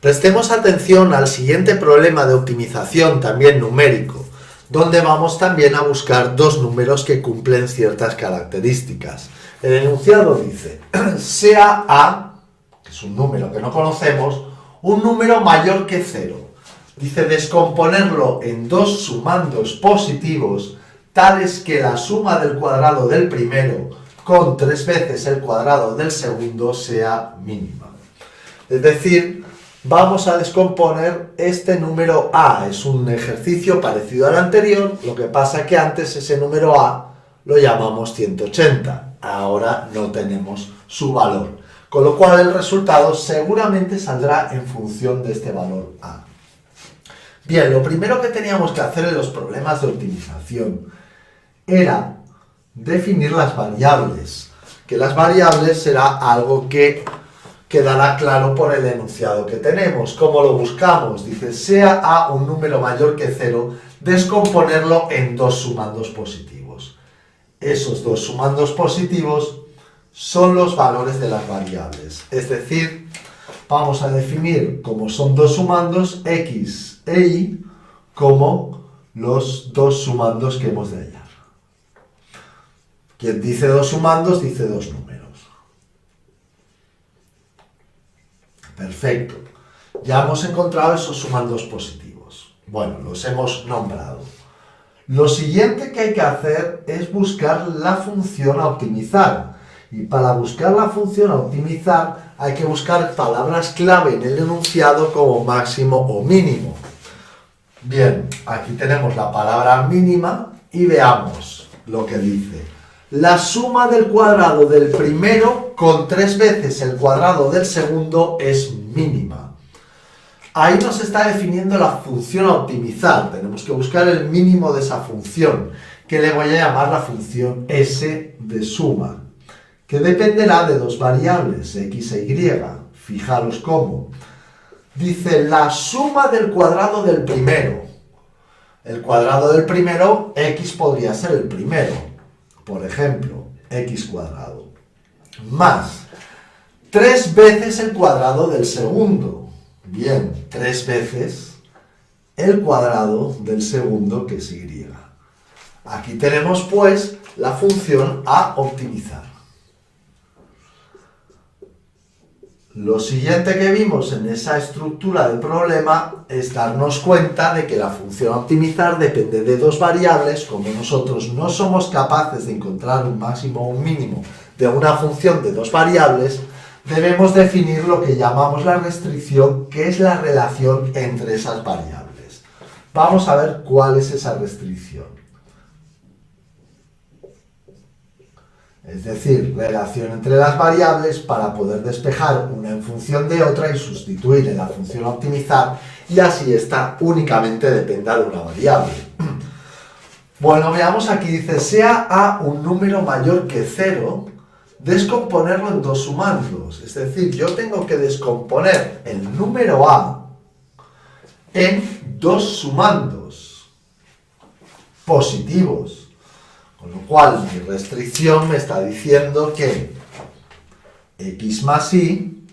Prestemos atención al siguiente problema de optimización, también numérico, donde vamos también a buscar dos números que cumplen ciertas características. El enunciado dice, sea A, que es un número que no conocemos, un número mayor que 0. Dice descomponerlo en dos sumandos positivos, tales que la suma del cuadrado del primero con 3 veces el cuadrado del segundo sea mínima. Es decir, vamos a descomponer este número A. Es un ejercicio parecido al anterior, lo que pasa que antes ese número A lo llamamos 180. Ahora no tenemos su valor. Con lo cual el resultado seguramente saldrá en función de este valor A. Bien, lo primero que teníamos que hacer en los problemas de optimización era definir las variables. Que las variables será algo que quedará claro por el enunciado que tenemos. ¿Cómo lo buscamos? Dice, sea A un número mayor que 0, descomponerlo en dos sumandos positivos. Esos dos sumandos positivos son los valores de las variables. Es decir, vamos a definir, como son dos sumandos, X e Y como los dos sumandos que hemos de hallar. Quien dice dos sumandos, dice dos números. Perfecto. Ya hemos encontrado esos sumandos positivos. Bueno, los hemos nombrado. Lo siguiente que hay que hacer es buscar la función a optimizar. Y para buscar la función a optimizar hay que buscar palabras clave en el enunciado como máximo o mínimo. Bien, aquí tenemos la palabra mínima y veamos lo que dice. La suma del cuadrado del primero con 3 veces el cuadrado del segundo es mínima. Ahí nos está definiendo la función a optimizar. Tenemos que buscar el mínimo de esa función, que le voy a llamar la función S de suma, que dependerá de dos variables, X e Y. Fijaros cómo. Dice la suma del cuadrado del primero. El cuadrado del primero, X podría ser el primero. Por ejemplo, X cuadrado. Más 3 veces el cuadrado del segundo. Bien, 3 veces el cuadrado del segundo, que es Y. Aquí tenemos, pues, la función a optimizar. Lo siguiente que vimos en esa estructura del problema es darnos cuenta de que la función a optimizar depende de dos variables. Como nosotros no somos capaces de encontrar un máximo o un mínimo de una función de dos variables, debemos definir lo que llamamos la restricción, que es la relación entre esas variables. Vamos a ver cuál es esa restricción. Es decir, relación entre las variables para poder despejar una en función de otra y sustituir en la función a optimizar, y así esta únicamente dependa de una variable. Bueno, veamos aquí, dice, sea A un número mayor que 0, descomponerlo en dos sumandos. Es decir, yo tengo que descomponer el número A en dos sumandos positivos. Con lo cual, mi restricción me está diciendo que X más Y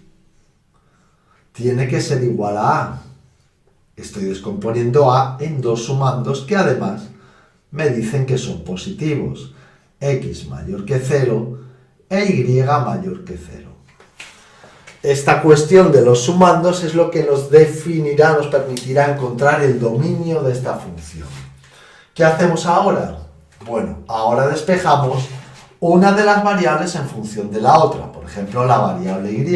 tiene que ser igual a A. Estoy descomponiendo A en dos sumandos que además me dicen que son positivos. X mayor que 0 e Y mayor que 0. Esta cuestión de los sumandos es lo que nos definirá, nos permitirá encontrar el dominio de esta función. ¿Qué hacemos ahora? Bueno, ahora despejamos una de las variables en función de la otra. Por ejemplo, la variable Y.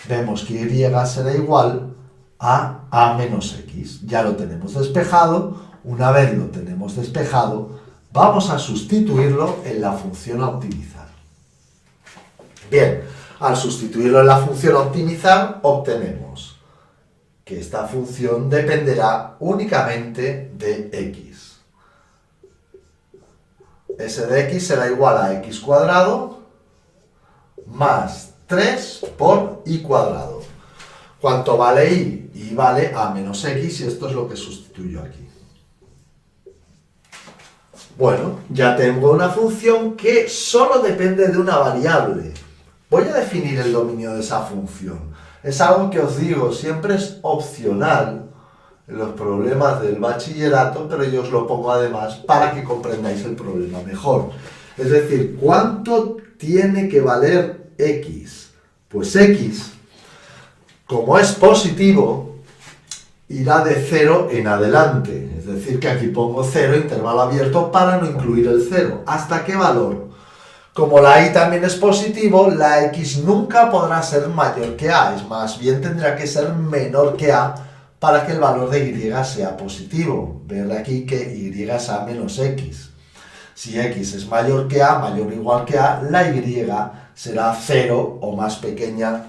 Vemos que Y será igual a A menos X. Ya lo tenemos despejado. Una vez lo tenemos despejado, vamos a sustituirlo en la función a optimizar. Bien, al sustituirlo en la función a optimizar, obtenemos que esta función dependerá únicamente de X. S de X será igual a X cuadrado más 3 por Y cuadrado. ¿Cuánto vale Y? Y vale A menos X, y esto es lo que sustituyo aquí. Bueno, ya tengo una función que solo depende de una variable. Voy a definir el dominio de esa función. Es algo que os digo, siempre es opcional en los problemas del bachillerato, pero yo os lo pongo además para que comprendáis el problema mejor. Es decir, ¿cuánto tiene que valer x? Pues x, como es positivo, irá de 0 en adelante. Es decir, que aquí pongo 0, intervalo abierto, para no incluir el 0. ¿Hasta qué valor? Como la y también es positivo, la x nunca podrá ser mayor que a. Es más bien tendrá que ser menor que a para que el valor de y sea positivo. Ver aquí que y es a menos x. Si x es mayor que a, mayor o igual que a, la y será 0 o más pequeña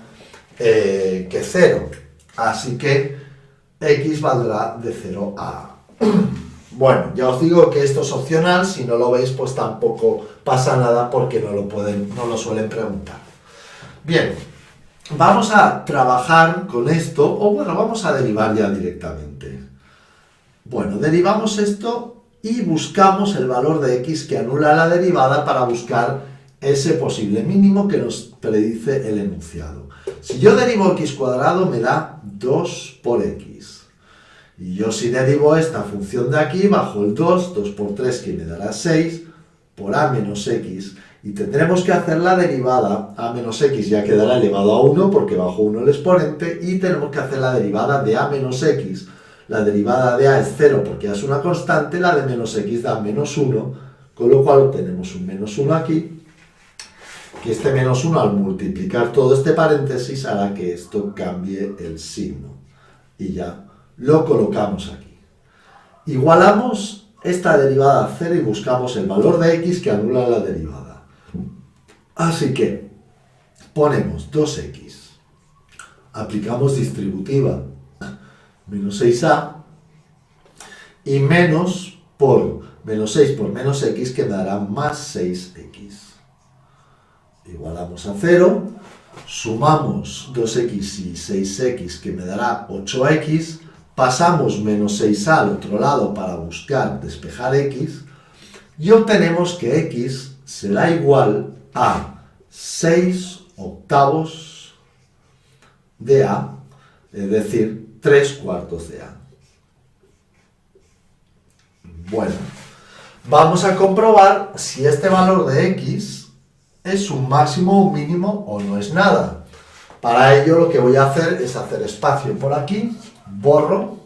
que 0. Así que x valdrá de 0 a a. Bueno, ya os digo que esto es opcional, si no lo veis pues tampoco pasa nada porque no lo suelen preguntar. Bien, vamos a trabajar con esto, o bueno, vamos a derivar ya directamente. Bueno, derivamos esto y buscamos el valor de x que anula la derivada para buscar ese posible mínimo que nos predice el enunciado. Si yo derivo x cuadrado me da 2 por x. Y yo si derivo esta función de aquí, bajo el 2 por 3 que me dará 6, por a menos x, y tendremos que hacer la derivada, a menos x ya quedará elevado a 1 porque bajo 1 el exponente, y tenemos que hacer la derivada de a menos x. La derivada de a es 0 porque a es una constante, la de menos x da menos 1, con lo cual tenemos un menos 1 aquí, que este menos 1 al multiplicar todo este paréntesis hará que esto cambie el signo. Y ya lo colocamos aquí. Igualamos esta derivada a 0 y buscamos el valor de x que anula la derivada. Así que ponemos 2x, aplicamos distributiva, menos 6a, y menos por menos 6 por menos x que me dará más 6x. Igualamos a 0, sumamos 2x y 6x que me dará 8x, pasamos menos 6a al otro lado para buscar despejar x, y obtenemos que x será igual a 6 octavos de a, es decir, 3 cuartos de a. Bueno, vamos a comprobar si este valor de x es un máximo, un mínimo o no es nada. Para ello lo que voy a hacer es hacer espacio por aquí, borro,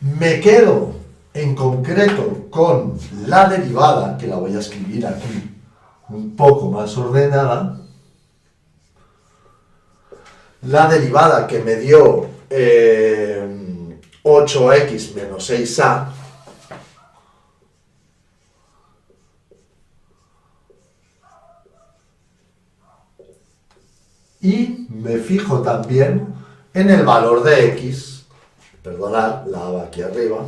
me quedo en concreto con la derivada, que la voy a escribir aquí un poco más ordenada, la derivada que me dio 8x menos 6a, y me fijo también en el valor de x, perdonad, la A aquí arriba,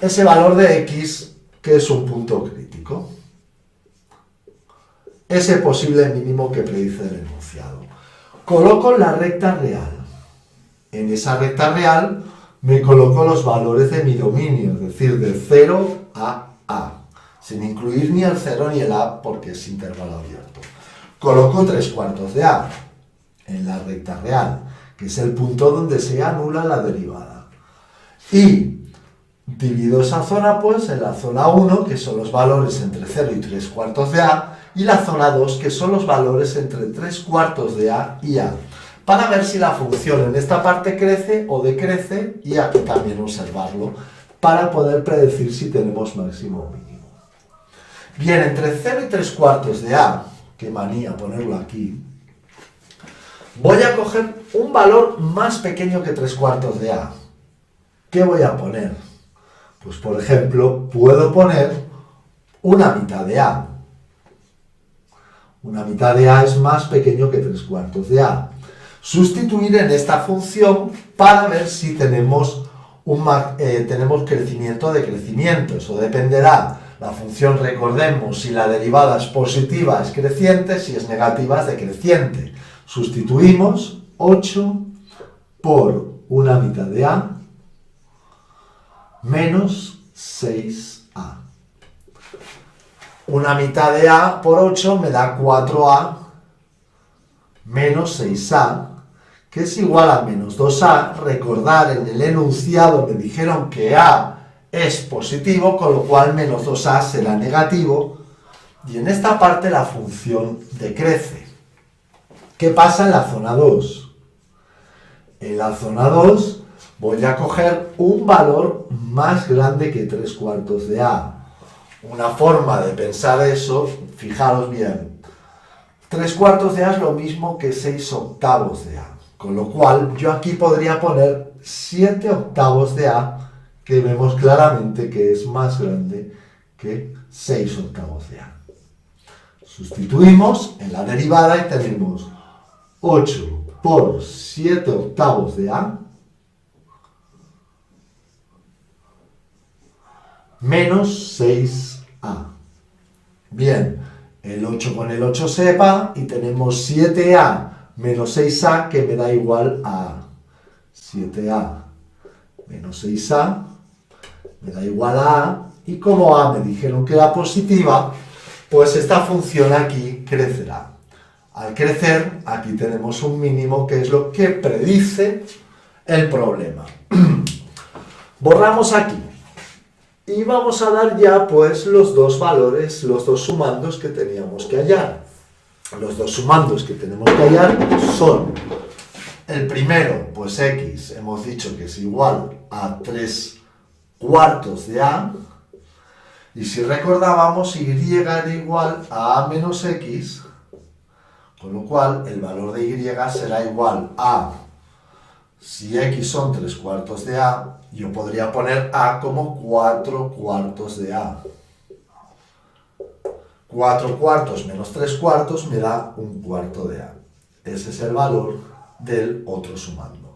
ese valor de x que es un punto crítico, ese posible mínimo que predice el enunciado. Coloco la recta real. En esa recta real me coloco los valores de mi dominio, es decir, de 0 a a, sin incluir ni el 0 ni el a porque es intervalo abierto. Coloco 3 cuartos de a en la recta real, que es el punto donde se anula la derivada. Y divido esa zona pues en la zona 1, que son los valores entre 0 y 3 cuartos de a, y la zona 2, que son los valores entre 3 cuartos de a y a, para ver si la función en esta parte crece o decrece, y aquí también observarlo, para poder predecir si tenemos máximo o mínimo. Bien, entre 0 y 3 cuartos de a, qué manía ponerlo aquí, voy a coger un valor más pequeño que 3 cuartos de a. ¿Qué voy a poner? Pues por ejemplo, puedo poner una mitad de a. Una mitad de a es más pequeño que 3 cuartos de a. Sustituir en esta función para ver si tenemos crecimiento de crecimiento. Eso dependerá. La función, recordemos, si la derivada es positiva es creciente, si es negativa es decreciente. Sustituimos 8 por una mitad de a menos 6a. Una mitad de A por 8 me da 4A menos 6A, que es igual a menos 2A. Recordar, en el enunciado me dijeron que A es positivo, con lo cual menos 2A será negativo. Y en esta parte la función decrece. ¿Qué pasa en la zona 2? En la zona 2 voy a coger un valor más grande que 3/4 de A. Una forma de pensar eso, fijaros bien, 3/4 de A es lo mismo que 6/8 de A, con lo cual yo aquí podría poner 7/8 de A, que vemos claramente que es más grande que 6/8 de A. Sustituimos en la derivada y tenemos 8 por 7/8 de A menos 6A. Bien, el 8 con el 8 se va y tenemos 7A menos 6A, que me da igual a 7A menos 6A me da igual a, y como A me dijeron que era positiva, pues esta función aquí crecerá. Al crecer, aquí tenemos un mínimo, que es lo que predice el problema. Borramos aquí. Y vamos a dar ya, pues, los dos valores, los dos sumandos que teníamos que hallar. Los dos sumandos que tenemos que hallar son, el primero, pues x, hemos dicho que es igual a 3/4 de A, y si recordábamos, y era igual a menos x, con lo cual el valor de y será igual a, si x son 3/4 de A, yo podría poner A como 4/4 de A. 4/4 menos 3/4 me da 1/4 de A. Ese es el valor del otro sumando.